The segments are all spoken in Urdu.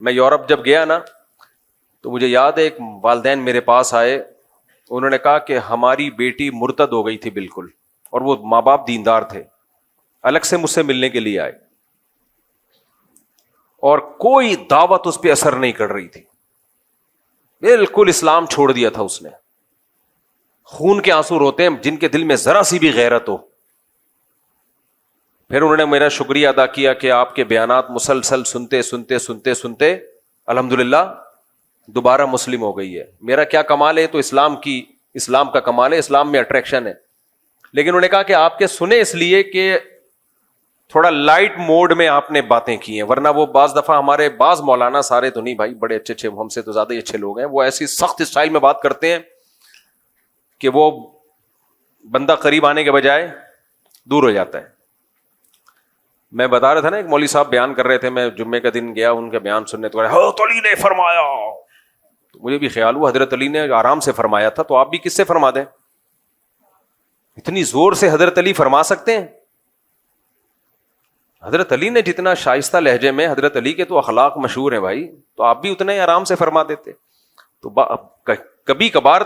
میں یورپ جب گیا نا تو مجھے یاد ہے ایک والدین میرے پاس آئے, انہوں نے کہا کہ ہماری بیٹی مرتد ہو گئی تھی بالکل, اور وہ ماں باپ دیندار تھے, الگ سے مجھ سے ملنے کے لیے آئے اور کوئی دعوت اس پہ اثر نہیں کر رہی تھی, بالکل اسلام چھوڑ دیا تھا اس نے. خون کے آنسو روتے ہیں جن کے دل میں ذرا سی بھی غیرت ہو. پھر انہوں نے میرا شکریہ ادا کیا کہ آپ کے بیانات مسلسل سنتے سنتے سنتے سنتے الحمدللہ دوبارہ مسلم ہو گئی ہے. میرا کیا کمال ہے, تو اسلام کا کمال ہے, اسلام میں اٹریکشن ہے. لیکن انہوں نے کہا کہ آپ کے سنے اس لیے کہ تھوڑا لائٹ موڈ میں آپ نے باتیں کی ہیں, ورنہ وہ بعض دفعہ ہمارے بعض مولانا, سارے تو نہیں بھائی, بڑے اچھے اچھے, ہم سے تو زیادہ ہی اچھے لوگ ہیں, وہ ایسی سخت اسٹائل میں بات کرتے ہیں کہ وہ بندہ قریب آنے کے بجائے دور ہو جاتا ہے. میں بتا رہا تھا نا, ایک مولوی صاحب بیان کر رہے تھے, میں جمعے کا دن گیا ان کا بیان سننے, تو حضرت علی نے فرمایا. تو مجھے بھی خیال ہوا حضرت علی نے آرام سے فرمایا تھا, تو آپ بھی کس سے فرما دیں, اتنی زور سے حضرت علی فرما سکتے ہیں؟ حضرت علی نے جتنا شائستہ لہجے میں, حضرت علی کے تو اخلاق مشہور ہیں بھائی, تو آپ بھی اتنا ہی آرام سے فرما دیتے. تو کبھی کبھار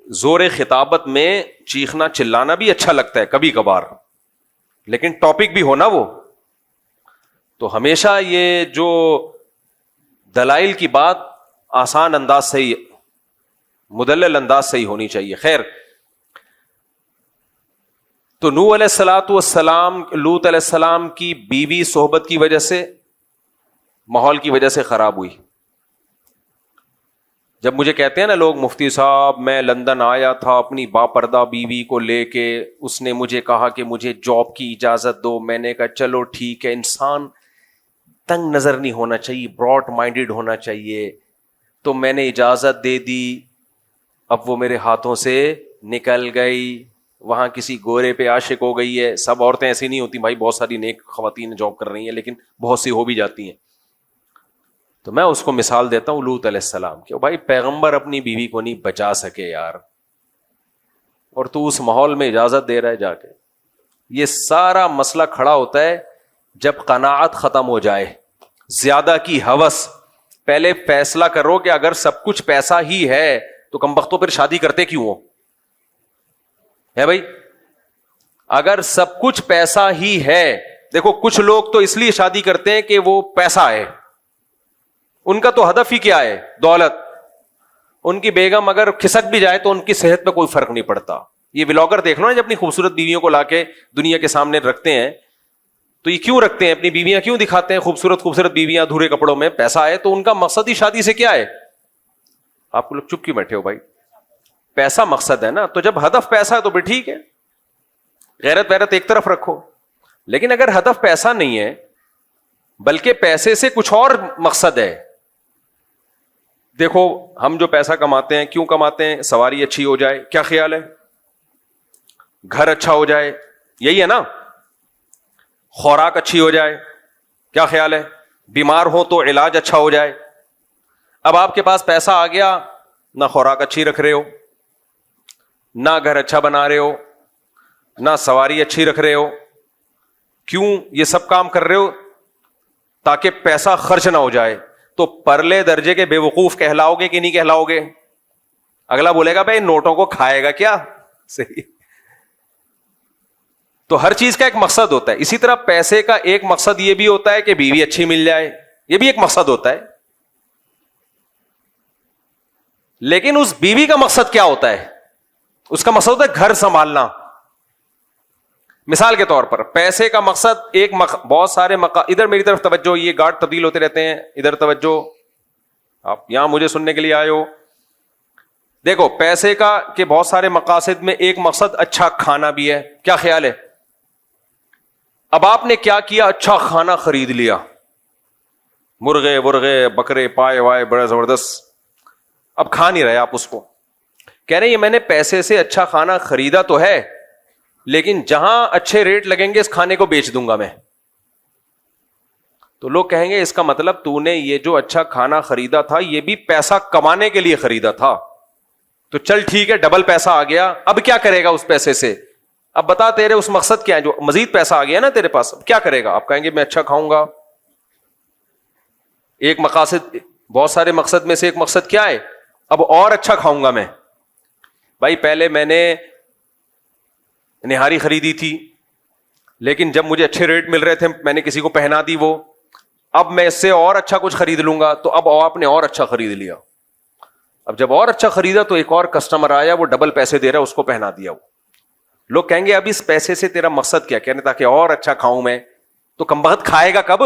زور خطابت میں چیخنا چلانا بھی اچھا لگتا ہے کبھی کبھار, لیکن ٹاپک بھی ہونا وہ. تو ہمیشہ یہ جو دلائل کی بات آسان انداز سے ہی, مدلل انداز سے ہی ہونی چاہیے. خیر, تو نوح علیہ الصلوۃ والسلام, لوط علیہ السلام کی بیوی صحبت کی وجہ سے, ماحول کی وجہ سے خراب ہوئی. جب مجھے کہتے ہیں نا لوگ, مفتی صاحب میں لندن آیا تھا اپنی باپردہ بیوی کو لے کے, اس نے مجھے کہا کہ مجھے جاب کی اجازت دو. میں نے کہا چلو ٹھیک ہے. انسان تنگ نظر نہیں ہونا چاہیے, براڈ مائنڈیڈ ہونا چاہیے. تو میں نے اجازت دے دی, اب وہ میرے ہاتھوں سے نکل گئی, وہاں کسی گورے پہ عاشق ہو گئی ہے. سب عورتیں ایسی نہیں ہوتی بھائی, بہت ساری نیک خواتین جاب کر رہی ہیں, لیکن بہت سی ہو بھی جاتی ہیں. تو میں اس کو مثال دیتا ہوں لوط علیہ السلام کہ بھائی پیغمبر اپنی بیوی کو نہیں بچا سکے یار, اور تو اس ماحول میں اجازت دے رہا ہے جا کے. یہ سارا مسئلہ کھڑا ہوتا ہے جب قناعت ختم ہو جائے, زیادہ کی ہوس. پہلے فیصلہ کرو کہ اگر سب کچھ پیسہ ہی ہے تو کمبختوں پھر شادی کرتے کیوں ہو, ہے بھائی؟ اگر سب کچھ پیسہ ہی ہے, دیکھو کچھ لوگ تو اس لیے شادی کرتے ہیں کہ وہ پیسہ ہے, ان کا تو ہدف ہی کیا ہے, دولت. ان کی بیگم اگر کھسک بھی جائے تو ان کی صحت پہ کوئی فرق نہیں پڑتا. یہ ولاگر دیکھ لو نا, جب اپنی خوبصورت بیویوں کو لا کے دنیا کے سامنے رکھتے ہیں, تو یہ کیوں رکھتے ہیں, اپنی بیویاں کیوں دکھاتے ہیں خوبصورت خوبصورت بیویاں دھورے کپڑوں میں؟ پیسہ ہے. تو ان کا مقصد ہی شادی سے کیا ہے؟ آپ کو لوگ چپ کیوں بیٹھے ہو بھائی؟ پیسہ مقصد ہے نا. تو جب ہدف پیسہ ہے تو بھی ٹھیک ہے, غیرت ویرت ایک طرف رکھو. لیکن اگر ہدف پیسہ نہیں ہے بلکہ پیسے سے کچھ اور مقصد ہے, دیکھو ہم جو پیسہ کماتے ہیں کیوں کماتے ہیں؟ سواری اچھی ہو جائے, کیا خیال ہے؟ گھر اچھا ہو جائے, یہی ہے نا. خوراک اچھی ہو جائے, کیا خیال ہے؟ بیمار ہو تو علاج اچھا ہو جائے. اب آپ کے پاس پیسہ آ گیا, نہ خوراک اچھی رکھ رہے ہو, نہ گھر اچھا بنا رہے ہو, نہ سواری اچھی رکھ رہے ہو. کیوں یہ سب کام کر رہے ہو؟ تاکہ پیسہ خرچ نہ ہو جائے. تو پرلے درجے کے بے وقوف کہلاؤ گے کہ نہیں کہلاؤ گے؟ اگلا بولے گا بھائی نوٹوں کو کھائے گا کیا؟ صحیح. تو ہر چیز کا ایک مقصد ہوتا ہے. اسی طرح پیسے کا ایک مقصد یہ بھی ہوتا ہے کہ بیوی اچھی مل جائے, یہ بھی ایک مقصد ہوتا ہے. لیکن اس بیوی کا مقصد کیا ہوتا ہے؟ اس کا مقصد ہوتا ہے گھر سنبھالنا. مثال کے طور پر پیسے کا مقصد ایک بہت سارے ادھر میری طرف توجہ, یہ گارڈ تبدیل ہوتے رہتے ہیں, ادھر توجہ, آپ یہاں مجھے سننے کے لیے آئے ہو. دیکھو پیسے کا کہ بہت سارے مقاصد میں ایک مقصد اچھا کھانا بھی ہے, کیا خیال ہے؟ اب آپ نے کیا کیا؟ اچھا کھانا خرید لیا, مرغے ورغے بکرے پائے وائے بڑا زبردست. اب کھا نہیں رہے آپ اس کو, کہہ رہے ہیں میں نے پیسے سے اچھا کھانا خریدا تو ہے, لیکن جہاں اچھے ریٹ لگیں گے اس کھانے کو بیچ دوں گا میں. تو لوگ کہیں گے اس کا مطلب تو نے یہ جو اچھا کھانا خریدا تھا یہ بھی پیسہ کمانے کے لیے خریدا تھا. تو چل ٹھیک ہے, ڈبل پیسہ آ گیا, اب کیا کرے گا اس پیسے سے؟ اب بتا تیرے اس مقصد کیا ہے؟ جو مزید پیسہ آ گیا نا تیرے پاس, اب کیا کرے گا؟ آپ کہیں گے میں اچھا کھاؤں گا. ایک مقاصد, بہت سارے مقصد میں سے ایک مقصد کیا ہے؟ اب اور اچھا کھاؤں گا میں. بھائی پہلے میں نے نہاری خریدی تھی, لیکن جب مجھے اچھے ریٹ مل رہے تھے میں نے کسی کو پہنا دی وہ, اب میں اس سے اور اچھا کچھ خرید لوں گا. تو اب آپ نے اور اچھا خرید لیا. اب جب اور اچھا خریدا تو ایک اور کسٹمر آیا, وہ ڈبل پیسے دے رہا ہے, اس کو پہنا دیا. وہ لوگ کہیں گے اب اس پیسے سے تیرا مقصد کیا؟ کہنے تاکہ اور اچھا کھاؤں میں. تو کمبخت کھائے گا کب؟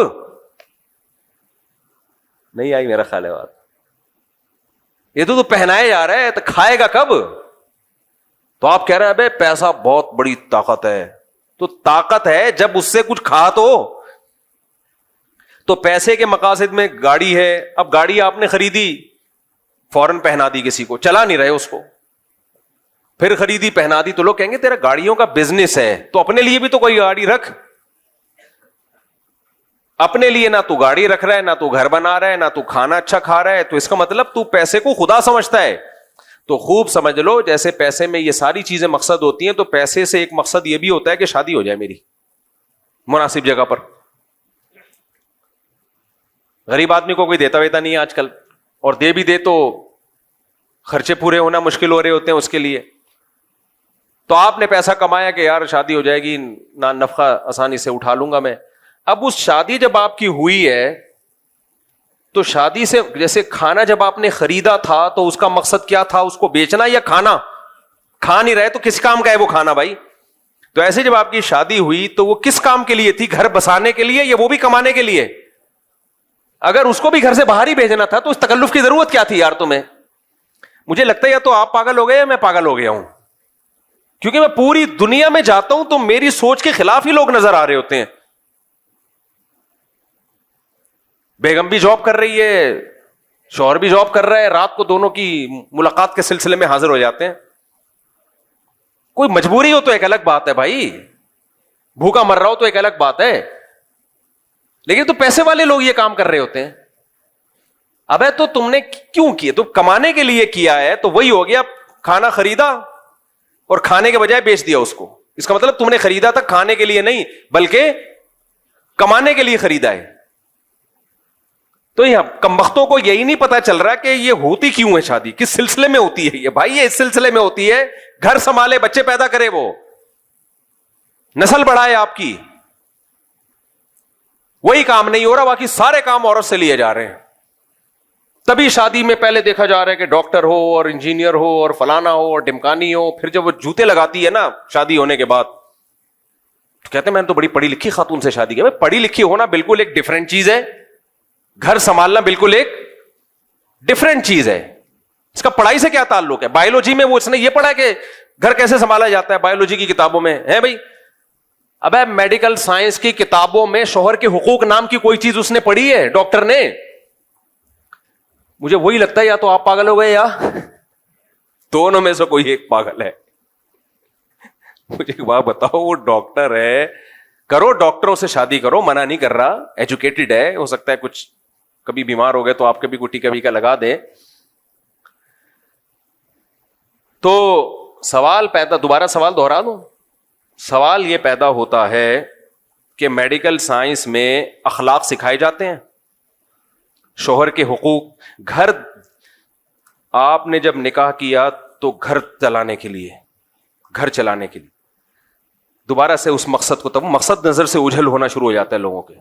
نہیں آئی میرا خیال ہے بات. یہ تو پہنایا جا رہا ہے, تو کھائے گا کب؟ تو آپ کہہ رہے ہیں بھائی پیسہ بہت بڑی طاقت ہے. تو طاقت ہے جب اس سے کچھ کھا تو پیسے کے مقاصد میں گاڑی ہے, اب گاڑی آپ نے خریدی, فوراً پہنا دی کسی کو, چلا نہیں رہے اس کو, پھر خریدی پہنا دی, تو لوگ کہیں گے تیرا گاڑیوں کا بزنس ہے, تو اپنے لیے بھی تو کوئی گاڑی رکھ. اپنے لیے نہ تو گاڑی رکھ رہا ہے, نہ تو گھر بنا رہا ہے, نہ تو کھانا اچھا کھا رہا ہے, تو اس کا مطلب تو پیسے کو خدا سمجھتا ہے. تو خوب سمجھ لو, جیسے پیسے میں یہ ساری چیزیں مقصد ہوتی ہیں, تو پیسے سے ایک مقصد یہ بھی ہوتا ہے کہ شادی ہو جائے میری مناسب جگہ پر. غریب آدمی کو کوئی دیتا ویتا نہیں ہے آج کل, اور دے بھی دے تو خرچے پورے ہونا مشکل ہو رہے ہوتے ہیں اس کے لیے. تو آپ نے پیسہ کمایا کہ یار شادی ہو جائے گی, نفقہ آسانی سے اٹھا لوں گا میں. اب اس شادی جب آپ کی ہوئی ہے, تو شادی سے جیسے کھانا جب آپ نے خریدا تھا تو اس کا مقصد کیا تھا؟ اس کو بیچنا یا کھانا؟ کھا نہیں رہے تو کس کام کا ہے وہ کھانا بھائی؟ تو ایسے جب آپ کی شادی ہوئی تو وہ کس کام کے لیے تھی؟ گھر بسانے کے لیے یا وہ بھی کمانے کے لیے؟ اگر اس کو بھی گھر سے باہر ہی بھیجنا تھا تو اس تکلف کی ضرورت کیا تھی یار تمہیں؟ مجھے لگتا ہے یا تو آپ پاگل ہو گئے یا میں پاگل ہو گیا ہوں, کیونکہ میں پوری دنیا میں جاتا ہوں تو میری سوچ کے خلاف ہی لوگ نظر آ رہے ہوتے ہیں. بیگم بھی جاب کر رہی ہے, شوہر بھی جاب کر رہا ہے, رات کو دونوں کی ملاقات کے سلسلے میں حاضر ہو جاتے ہیں. کوئی مجبوری ہو تو ایک الگ بات ہے بھائی, بھوکا مر رہا ہو تو ایک الگ بات ہے, لیکن تو پیسے والے لوگ یہ کام کر رہے ہوتے ہیں. ابے تو تم نے کیوں کیا؟ تو کمانے کے لیے کیا ہے, تو وہی ہو گیا, کھانا خریدا اور کھانے کے بجائے بیچ دیا اس کو. اس کا مطلب تم نے خریدا تھا کھانے کے لیے نہیں بلکہ کمانے کے لیے خریدا ہے. تو یہ کمبختوں کو یہی نہیں پتا چل رہا کہ یہ ہوتی کیوں ہے شادی, کس سلسلے میں ہوتی ہے یہ. بھائی یہ اس سلسلے میں ہوتی ہے گھر سنبھالے, بچے پیدا کرے, وہ نسل بڑھائے آپ کی. وہی کام نہیں ہو رہا, باقی سارے کام عورت سے لیے جا رہے ہیں. تبھی شادی میں پہلے دیکھا جا رہا ہے کہ ڈاکٹر ہو اور انجینئر ہو اور فلانا ہو اور ڈمکانی ہو. پھر جب وہ جوتے لگاتی ہے نا شادی ہونے کے بعد, تو کہتے ہیں میں نے تو بڑی پڑھی لکھی خاتون سے شادی کی. پڑھی لکھی ہونا بالکل ایک ڈفرینٹ چیز ہے, گھر سنبھالنا بالکل ایک ڈفرینٹ چیز ہے. اس کا پڑھائی سے کیا تعلق ہے؟ بایولوجی میں وہ اس نے یہ پڑھا کہ گھر کیسے سنبھالا جاتا ہے, بایولوجی کی کتابوں میں ہے بھائی. اب میڈیکل سائنس کی کتابوں میں شوہر کے حقوق نام کی کوئی چیز اس نے پڑھی ہے ڈاکٹر نے؟ مجھے وہی لگتا ہے یا تو آپ پاگل ہو گئے یا دونوں میں سے کوئی ایک پاگل ہے. مجھے ایک بات بتاؤ, وہ ڈاکٹر ہے, کرو ڈاکٹروں سے شادی کرو, منع نہیں کر رہا, ایجوکیٹڈ ہے, ہو سکتا ہے کچھ کبھی بیمار ہو گئے تو آپ کے بھی گٹی کبھی کا لگا دیں. تو سوال پیدا, دوبارہ سوال دوہرا دوں, سوال یہ پیدا ہوتا ہے کہ میڈیکل سائنس میں اخلاق سکھائے جاتے ہیں, شوہر کے حقوق. گھر آپ نے جب نکاح کیا تو گھر چلانے کے لیے, گھر چلانے کے لیے دوبارہ سے اس مقصد کو, تب مقصد نظر سے اوجھل ہونا شروع ہو جاتا ہے لوگوں کے.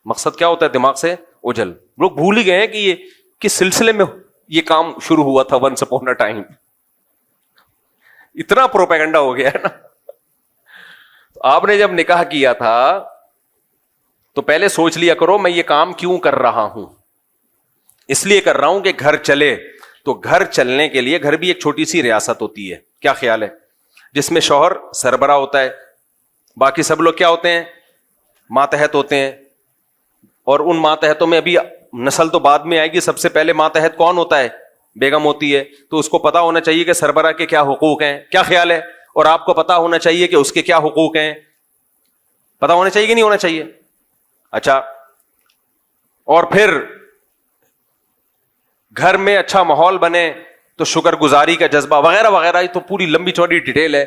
مقصد کیا ہوتا ہے؟ دماغ سے اوجھل. لوگ بھول ہی گئے ہیں کہ یہ کس سلسلے میں یہ کام شروع ہوا تھا. ونس اپون اے ٹائم اتنا پروپیگنڈا ہو گیا ہے نا. آپ نے جب نکاح کیا تھا تو پہلے سوچ لیا کرو میں یہ کام کیوں کر رہا ہوں. اس لیے کر رہا ہوں کہ گھر چلے. تو گھر چلنے کے لیے, گھر بھی ایک چھوٹی سی ریاست ہوتی ہے, کیا خیال ہے, جس میں شوہر سربراہ ہوتا ہے, باقی سب لوگ کیا ہوتے ہیں؟ ماتحت ہوتے ہیں. اور ان ماتحتوں میں ابھی نسل تو بعد میں آئے گی, سب سے پہلے ماتحت کون ہوتا ہے؟ بیگم ہوتی ہے. تو اس کو پتا ہونا چاہیے کہ سربراہ کے کیا حقوق ہیں, کیا خیال ہے؟ اور آپ کو پتا ہونا چاہیے کہ اس کے کیا حقوق ہیں, پتا ہونا چاہیے کہ نہیں ہونا چاہیے؟ اچھا, اور پھر گھر میں اچھا ماحول بنے تو شکر گزاری کا جذبہ وغیرہ وغیرہ. یہ تو پوری لمبی چوڑی ڈیٹیل ہے,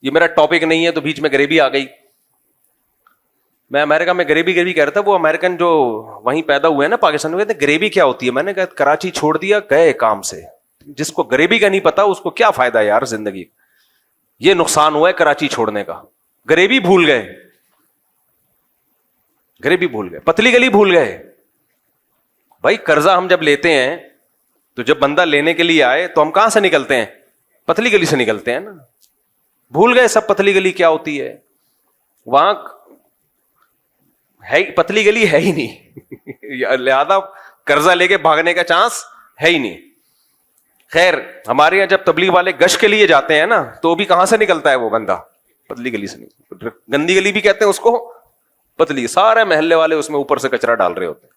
یہ میرا ٹاپک نہیں ہے, تو بیچ میں غریبی آ گئی. میں امریکہ میں گریبی کہہ رہا تھا, وہ امریکن جو وہیں پیدا ہوئے ہیں نا پاکستان میں, کہتے ہیں گریبی کیا ہوتی ہے. میں نے کہا کراچی چھوڑ دیا, گئے کام سے. جس کو گریبی کا نہیں پتا اس کو کیا فائدہ ہے یار زندگی. یہ نقصان ہوا ہے کراچی چھوڑنے کا, گریبی بھول گئے, گریبی بھول گئے, پتلی گلی بھول گئے. بھائی قرضہ ہم جب لیتے ہیں تو جب بندہ لینے کے لیے آئے تو ہم کہاں سے نکلتے ہیں؟ پتلی گلی سے نکلتے ہیں نا. بھول گئے سب پتلی گلی کیا ہوتی ہے. وہاں ہے پتلی گلی ہے ہی نہیں, لہذا قرضہ لے کے بھاگنے کا چانس ہے ہی نہیں. خیر ہمارے یہاں جب تبلیغ والے گشت کے لیے جاتے ہیں نا تو بھی کہاں سے نکلتا ہے وہ بندہ؟ پتلی گلی سے نہیں. گندی گلی بھی کہتے ہیں اس کو, پتلی. سارے محلے والے اس میں اوپر سے کچرا ڈال رہے ہوتے ہیں.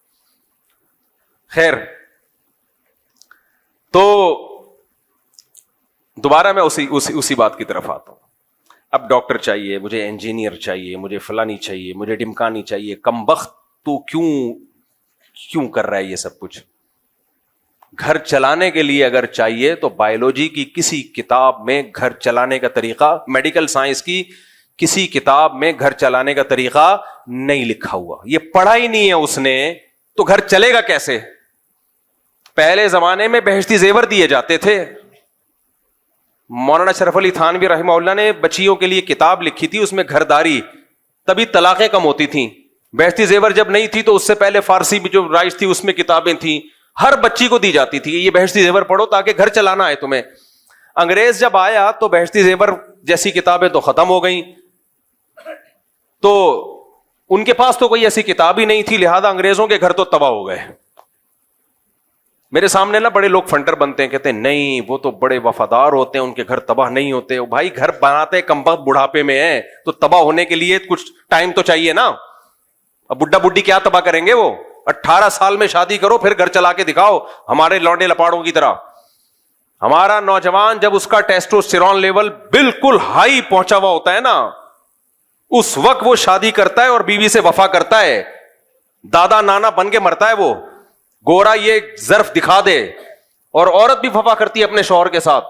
خیر تو دوبارہ میں اسی بات کی طرف آتا ہوں. اب ڈاکٹر چاہیے, مجھے انجینئر چاہیے, مجھے فلانی چاہیے, مجھے ڈمکانی چاہیے. کمبخت تو کیوں کر رہا ہے یہ سب کچھ؟ گھر چلانے کے لیے اگر چاہیے تو بایولوجی کی کسی کتاب میں گھر چلانے کا طریقہ, میڈیکل سائنس کی کسی کتاب میں گھر چلانے کا طریقہ نہیں لکھا ہوا. یہ پڑھا ہی نہیں ہے اس نے, تو گھر چلے گا کیسے؟ پہلے زمانے میں بہشتی زیور دیے جاتے تھے. مولانا شرف علی تھانوی رحمہ اللہ نے بچیوں کے لیے کتاب لکھی تھی, اس میں گھرداری, تبھی طلاقیں کم ہوتی تھیں. بہشتی زیور جب نہیں تھی تو اس سے پہلے فارسی بھی جو رائج تھی اس میں کتابیں تھیں, ہر بچی کو دی جاتی تھی یہ بہشتی زیور پڑھو تاکہ گھر چلانا ہے تمہیں. انگریز جب آیا تو بہشتی زیور جیسی کتابیں تو ختم ہو گئیں, تو ان کے پاس تو کوئی ایسی کتاب ہی نہیں تھی, لہذا انگریزوں کے گھر تو تباہ ہو گئے. میرے سامنے نا بڑے لوگ فنٹر بنتے ہیں, کہتے ہیں نہیں وہ تو بڑے وفادار ہوتے ہیں, ان کے گھر تباہ نہیں ہوتے. بھائی گھر بناتے کم وقت بڑھاپے میں ہیں, تو تباہ ہونے کے لیے کچھ ٹائم تو چاہیے نا. اب بڈھا بڈھی کیا تباہ کریں گے؟ وہ 18 سال میں شادی کرو پھر گھر چلا کے دکھاؤ ہمارے لونڈے لپاڑوں کی طرح. ہمارا نوجوان جب اس کا ٹیسٹوسٹیرون لیول بالکل ہائی پہنچا ہوا ہوتا ہے نا, اس وقت وہ شادی کرتا ہے اور بیوی سے وفا کرتا ہے. دادا نانا بن کے مرتا ہے وہ, گورا یہ ظرف دکھا دے. اور عورت بھی وفا کرتی ہے اپنے شوہر کے ساتھ,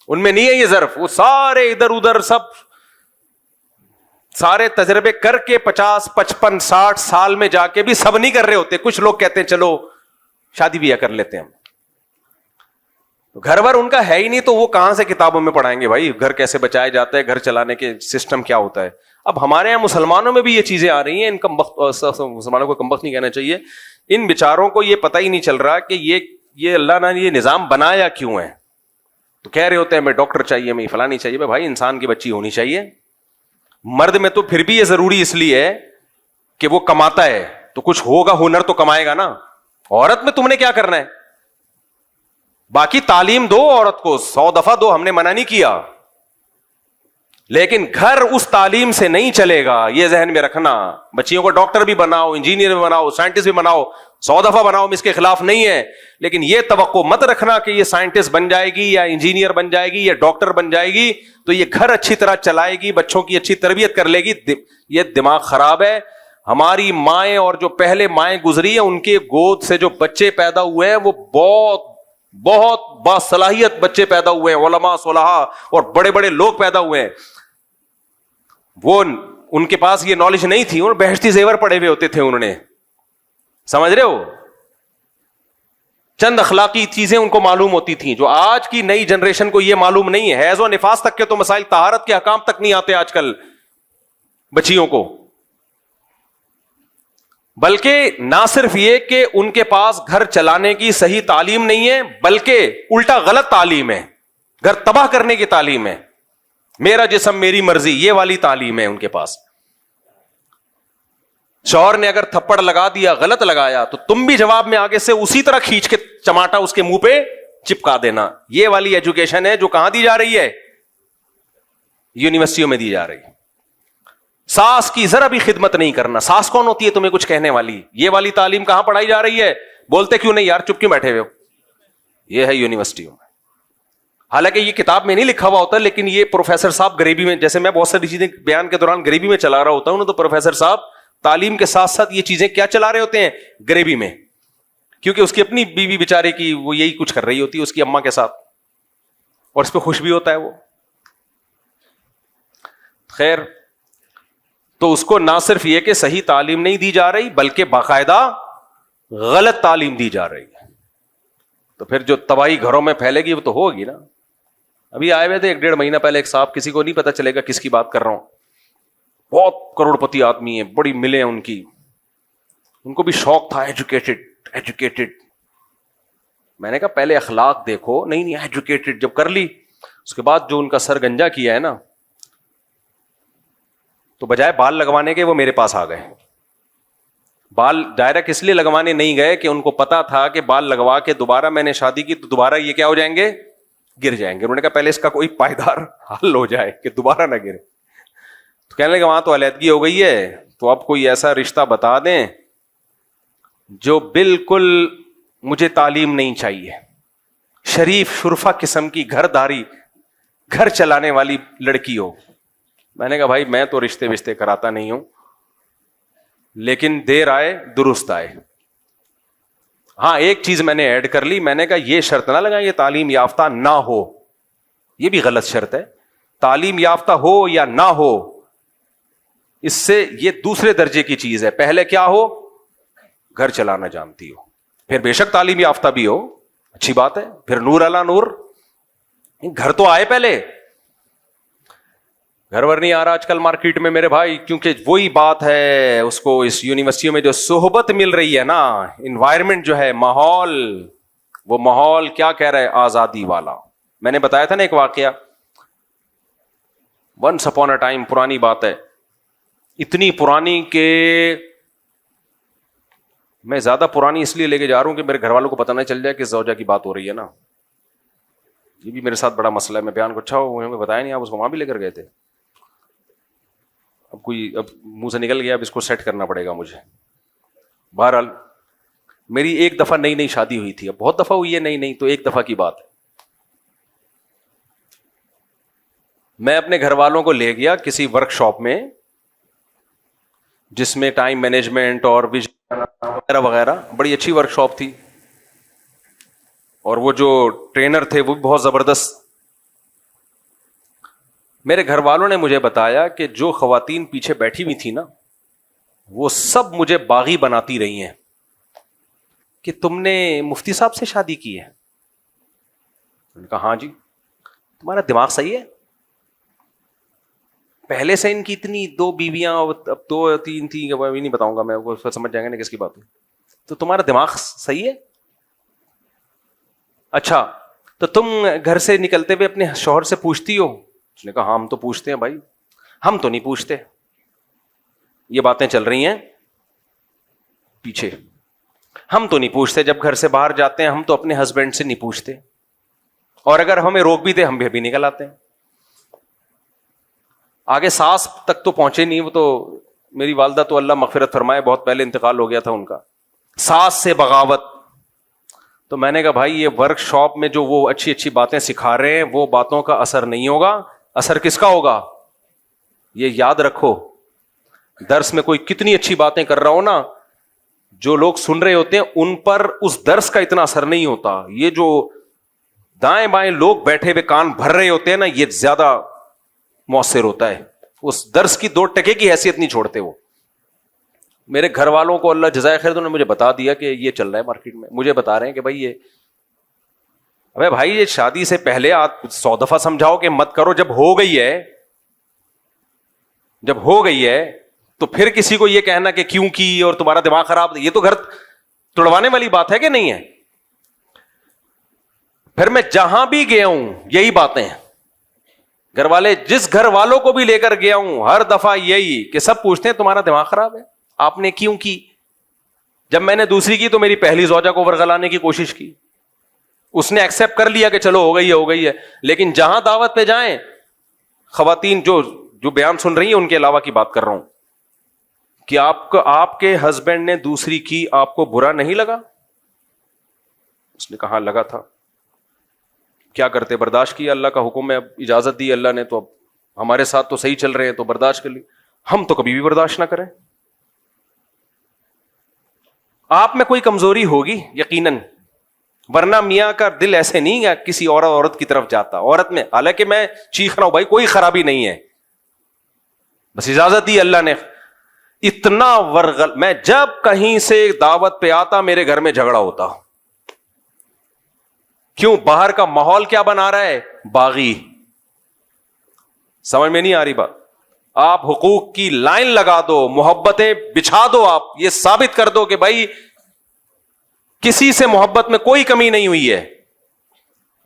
ان میں نہیں ہے یہ ظرف. وہ سارے ادھر ادھر سب سارے تجربے کر کے 50 55 60 سال میں جا کے بھی سب نہیں کر رہے ہوتے. کچھ لوگ کہتے ہیں چلو شادی بھی کر لیتے ہیں ہم. گھر بھر ان کا ہے ہی نہیں, تو وہ کہاں سے کتابوں میں پڑھائیں گے بھائی گھر کیسے بچایا جاتا ہے, گھر چلانے کے سسٹم کیا ہوتا ہے. اب ہمارے یہاں مسلمانوں میں بھی یہ چیزیں آ رہی ہیں. ان مسلمانوں کو کمبخت نہیں کہنا چاہیے, ان بیچاروں کو یہ پتہ ہی نہیں چل رہا کہ یہ اللہ نے یہ نظام بنایا کیوں ہے. تو کہہ رہے ہوتے ہیں ہمیں ڈاکٹر چاہیے, ہمیں فلانی چاہیے. بھائی انسان کی بچی ہونی چاہیے. مرد میں تو پھر بھی یہ ضروری اس لیے ہے کہ وہ کماتا ہے تو کچھ ہوگا, ہنر تو کمائے گا نا. عورت میں تم نے کیا کرنا ہے؟ باقی تعلیم دو عورت کو 100 دفعہ دو, ہم نے منع نہیں کیا, لیکن گھر اس تعلیم سے نہیں چلے گا. یہ ذہن میں رکھنا. بچیوں کو ڈاکٹر بھی بناؤ, انجینئر بھی بناؤ, سائنٹسٹ بھی بناؤ, 100 دفعہ بناؤ, ہم اس کے خلاف نہیں ہے. لیکن یہ توقع مت رکھنا کہ یہ سائنٹسٹ بن جائے گی یا انجینئر بن جائے گی یا ڈاکٹر بن جائے گی تو یہ گھر اچھی طرح چلائے گی, بچوں کی اچھی تربیت کر لے گی. یہ دماغ خراب ہے. ہماری مائیں اور جو پہلے مائیں گزری ہیں ان کے گود سے جو بچے پیدا ہوئے ہیں وہ بہت بہت باصلاحیت بچے پیدا ہوئے ہیں, علماء صلحاء اور بڑے بڑے لوگ پیدا ہوئے ہیں. وہ ان کے پاس یہ نالج نہیں تھی, اور بہشتی زیور پڑے ہوئے ہوتے تھے انہوں نے. سمجھ رہے ہو؟ چند اخلاقی چیزیں ان کو معلوم ہوتی تھیں جو آج کی نئی جنریشن کو یہ معلوم نہیں ہے. حیض و نفاس تک کے تو مسائل, طہارت کے احکام تک نہیں آتے آج کل بچیوں کو. بلکہ نہ صرف یہ کہ ان کے پاس گھر چلانے کی صحیح تعلیم نہیں ہے, بلکہ الٹا غلط تعلیم ہے, گھر تباہ کرنے کی تعلیم ہے. میرا جسم میری مرضی, یہ والی تعلیم ہے ان کے پاس. شوہر نے اگر تھپڑ لگا دیا, غلط لگایا, تو تم بھی جواب میں آگے سے اسی طرح کھینچ کے چماٹا اس کے منہ پہ چپکا دینا. یہ والی ایجوکیشن ہے جو کہاں دی جا رہی ہے؟ یونیورسٹیوں میں دی جا رہی ہے. ساس کی ذرا بھی خدمت نہیں کرنا. ساس کون ہوتی ہے تمہیں کچھ کہنے والی؟ یہ والی تعلیم کہاں پڑھائی جا رہی ہے؟ بولتے کیوں نہیں یار, چپ کیوں بیٹھے ہوئے ہو؟ یہ ہے یونیورسٹیوں میں. حالانکہ یہ کتاب میں نہیں لکھا ہوا ہوتا, لیکن یہ پروفیسر صاحب غریبی میں, جیسے میں بہت ساری چیزیں بیان کے دوران غریبی میں چلا رہا ہوتا ہوں, تو پروفیسر صاحب تعلیم کے ساتھ ساتھ یہ چیزیں کیا چلا رہے ہوتے ہیں؟ غریبی میں. کیونکہ اس کی اپنی بیوی بیچارے کی وہ یہی کچھ کر رہی ہوتی ہے اس کی اماں کے ساتھ, اور اس پہ خوش بھی ہوتا ہے وہ. خیر, تو اس کو نہ صرف یہ کہ صحیح تعلیم نہیں دی جا رہی بلکہ باقاعدہ غلط تعلیم دی جا رہی ہے. تو پھر جو تباہی گھروں میں پھیلے گی وہ تو ہوگی نا. ابھی آئے ہوئے تھے 1.5 مہینہ پہلے ایک صاحب, کسی کو نہیں پتا چلے گا کس کی بات کر رہا ہوں, بہت کروڑ پتی آدمی ہیں, بڑی ملیں ان کی, ان کو بھی شوق تھا ایجوکیٹڈ. میں نے کہا پہلے اخلاق دیکھو. نہیں ایجوکیٹڈ جب کر لی, اس کے بعد جو ان کا سر گنجا کیا ہے نا, تو بجائے بال لگوانے کے وہ میرے پاس آ گئے. بال ڈائریکٹ اس لیے لگوانے نہیں گئے کہ ان کو پتا تھا کہ بال لگوا کے دوبارہ میں نے شادی کی تو دوبارہ یہ کیا ہو جائیں گے, گر جائیں گے. انہوں نے کہا پہلے اس کا کوئی پائیدار حل ہو جائے کہ دوبارہ نہ گرے. تو کہنے لگے وہاں تو علیحدگی ہو گئی ہے, تو اب کوئی ایسا رشتہ بتا دیں جو بالکل مجھے تعلیم نہیں چاہیے, شریف شرفا قسم کی گھرداری, گھر چلانے والی لڑکی ہو. میں نے کہا بھائی میں تو رشتے وشتے کراتا نہیں ہوں, لیکن دیر آئے درست آئے. ہاں ایک چیز میں نے ایڈ کر لی, میں نے کہا یہ شرط نہ لگائیں یہ تعلیم یافتہ نہ ہو, یہ بھی غلط شرط ہے. تعلیم یافتہ ہو یا نہ ہو, اس سے یہ دوسرے درجے کی چیز ہے. پہلے کیا ہو, گھر چلانا جانتی ہو, پھر بے شک تعلیم یافتہ بھی ہو, اچھی بات ہے, پھر نور علا نور. گھر تو آئے پہلے, گھر ور نہیں آ رہا آج کل مارکیٹ میں میرے بھائی, کیونکہ وہی بات ہے, اس کو اس یونیورسٹیوں میں جو صحبت مل رہی ہے نا, انوائرمنٹ جو ہے, ماحول, وہ ماحول کیا کہہ رہا ہے, آزادی والا. میں نے بتایا تھا نا ایک واقعہ, ونس اپون اے ٹائم, پرانی بات ہے, اتنی پرانی کہ میں زیادہ پرانی اس لیے لے کے جا رہا ہوں کہ میرے گھر والوں کو پتہ نہ چل جائے کہ زوجہ کی بات ہو رہی ہے نا. یہ بھی میرے ساتھ بڑا مسئلہ ہے. میں بیان کو اچھا ہو بتایا نہیں, آپ اس کو وہاں بھی لے کر گئے تھے. اب منہ سے نکل گیا, اب اس کو سیٹ کرنا پڑے گا مجھے. بہرحال میری ایک دفعہ نئی شادی ہوئی تھی, اب بہت دفعہ ہوئی ہے نہیں تو ایک دفعہ کی بات ہے. میں اپنے گھر والوں کو لے گیا کسی ورک شاپ میں جس میں ٹائم مینجمنٹ اور وغیرہ وغیرہ, بڑی اچھی ورک شاپ تھی, اور وہ جو ٹرینر تھے وہ بھی بہت زبردست. میرے گھر والوں نے مجھے بتایا کہ جو خواتین پیچھے بیٹھی ہوئی تھی نا, وہ سب مجھے باغی بناتی رہی ہیں کہ تم نے مفتی صاحب سے شادی کی ہے. میں نے کہا ہاں جی. تمہارا دماغ صحیح ہے, پہلے سے ان کی اتنی 2 بیویاں, اب 2-3 تھی, نہیں بتاؤں گا میں, وہ سمجھ جائیں گے نا کس کی بات ہے. تو تمہارا دماغ صحیح ہے. اچھا تو تم گھر سے نکلتے ہوئے اپنے شوہر سے پوچھتی ہو؟ اس نے کہا ہاں ہم تو پوچھتے ہیں بھائی. ہم تو نہیں پوچھتے, یہ باتیں چل رہی ہیں پیچھے, ہم تو نہیں پوچھتے. جب گھر سے باہر جاتے ہیں ہم تو اپنے ہسبینڈ سے نہیں پوچھتے, اور اگر ہمیں روک بھی دے ہم بھی نکل آتے ہیں. آگے ساس تک تو پہنچے نہیں, وہ تو میری والدہ تو اللہ مغفرت فرمائے بہت پہلے انتقال ہو گیا تھا ان کا. ساس سے بغاوت. تو میں نے کہا بھائی یہ ورک شاپ میں جو وہ اچھی اچھی باتیں سکھا رہے ہیں وہ باتوں کا اثر نہیں ہوگا. اثر کس کا ہوگا یہ یاد رکھو. درس میں کوئی کتنی اچھی باتیں کر رہا ہو نا, جو لوگ سن رہے ہوتے ہیں ان پر اس درس کا اتنا اثر نہیں ہوتا. یہ جو دائیں بائیں لوگ بیٹھے ہوئے کان بھر رہے ہوتے ہیں نا, یہ زیادہ مؤثر ہوتا ہے. اس درس کی 2 ٹکے کی حیثیت نہیں چھوڑتے وہ. میرے گھر والوں کو اللہ جزائے خیر, انہوں نے مجھے بتا دیا کہ یہ چل رہا ہے مارکیٹ میں. مجھے بتا رہے ہیں کہ بھائی یہ, ابے بھائی یہ شادی سے پہلے آپ 100 دفعہ سمجھاؤ کہ مت کرو. جب ہو گئی ہے تو پھر کسی کو یہ کہنا کہ کیوں کی اور تمہارا دماغ خراب, یہ تو گھر توڑوانے والی بات ہے کہ نہیں ہے. پھر میں جہاں بھی گیا ہوں یہی باتیں ہیں. گھر والے جس گھر والوں کو بھی لے کر گیا ہوں ہر دفعہ یہی کہ سب پوچھتے ہیں تمہارا دماغ خراب ہے, آپ نے کیوں کی. جب میں نے دوسری کی تو میری پہلی زوجہ کو ورغلانے کی کوشش کی, اس نے ایکسپٹ کر لیا کہ چلو ہو گئی ہے. لیکن جہاں دعوت پہ جائیں, خواتین جو بیان سن رہی ہیں ان کے علاوہ کی بات کر رہا ہوں, کہ آپ کے ہسبینڈ نے دوسری کی, آپ کو برا نہیں لگا؟ اس نے کہا لگا تھا. کیا کرتے, برداشت کیا, اللہ کا حکم ہے, اب اجازت دی اللہ نے تو اب ہمارے ساتھ تو صحیح چل رہے ہیں تو برداشت کر لی. ہم تو کبھی بھی برداشت نہ کریں. آپ میں کوئی کمزوری ہوگی یقیناً, ورنہ میاں کا دل ایسے نہیں ہے کسی عورت کی طرف جاتا. عورت میں حالانکہ میں چیخ رہا ہوں بھائی کوئی خرابی نہیں ہے, بس اجازت دی اللہ نے. اتنا ورغل, میں جب کہیں سے دعوت پہ آتا میرے گھر میں جھگڑا ہوتا. کیوں؟ باہر کا ماحول کیا بنا رہا ہے؟ باغی. سمجھ میں نہیں آ رہی بات؟ آپ حقوق کی لائن لگا دو, محبتیں بچھا دو, آپ یہ ثابت کر دو کہ بھائی کسی سے محبت میں کوئی کمی نہیں ہوئی ہے,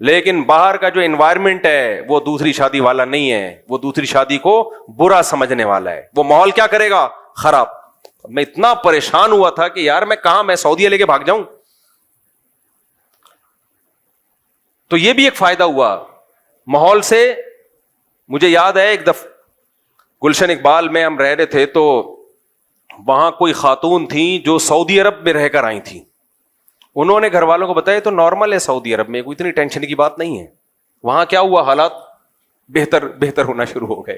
لیکن باہر کا جو انوائرمنٹ ہے وہ دوسری شادی والا نہیں ہے, وہ دوسری شادی کو برا سمجھنے والا ہے, وہ ماحول کیا کرے گا؟ خراب. میں اتنا پریشان ہوا تھا کہ یار میں کہاں, میں سعودیہ لے کے بھاگ جاؤں. تو یہ بھی ایک فائدہ ہوا ماحول سے. مجھے یاد ہے ایک دفعہ گلشن اقبال میں ہم رہ رہے تھے, تو وہاں کوئی خاتون تھیں جو سعودی عرب میں رہ کر آئی تھیں. انہوں نے گھر والوں کو بتایا تو نارمل ہے سعودی عرب میں, کوئی اتنی ٹینشن کی بات نہیں ہے. وہاں کیا ہوا, حالات بہتر ہونا شروع ہو گئے.